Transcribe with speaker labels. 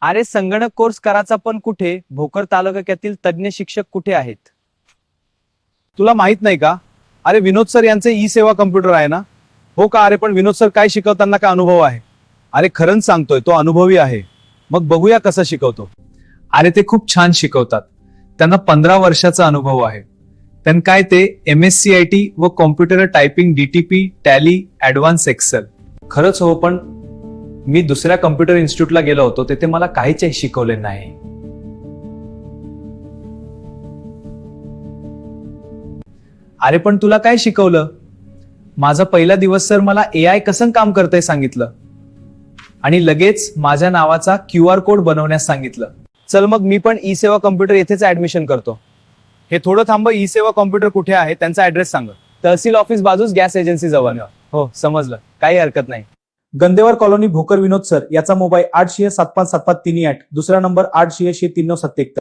Speaker 1: अरे संगणक कोर्स करायचा पण कुठे? भोकर तालुक्यातील तज्ञ शिक्षक कुठे आहेत?
Speaker 2: तुला माहित नाही का? अरे विनोद सर यांचे ई सेवा कम्प्युटर आहे ना. हो का? अरे पण विनोद सर काय शिकवताना काय अनुभव आहे? अरे खरंच सांगतोय, तो अनुभवी आहे. मग बघूया कसं शिकवतो. अरे ते खूप छान शिकवतात. त्यांना 15 वर्षाचा अनुभव आहे. त्यांना काय ते MSCIT व computer typing DTP tally advance excel. खरंच हो, पण मी दुसऱ्या कम्प्युटर इन्स्टिट्यूटला गेलो होतो, तिथे मला काहीच शिकवले नाही. अरे पण तुला काय शिकवलं? माझा पहिला दिवस सर मला AI कसं काम करतंय सांगितलं आणि लगेच माझ्या नावाचा QR कोड बनवण्यास सांगितलं. चल मग मी पण ई सेवा कम्प्युटर येथेच ऍडमिशन करतो. हे थोडं थांब, ई सेवा कॉम्प्युटर कुठे आहे त्यांचा ऍड्रेस सांग. तहसील ऑफिस बाजूस गॅस एजन्सी जवळ. हो समजलं, काही हरकत नाही.
Speaker 3: गंदेवार कॉलोनी भोकर विनोद सर याचा मोबाईल 800757538, दुसरा नंबर 8003971.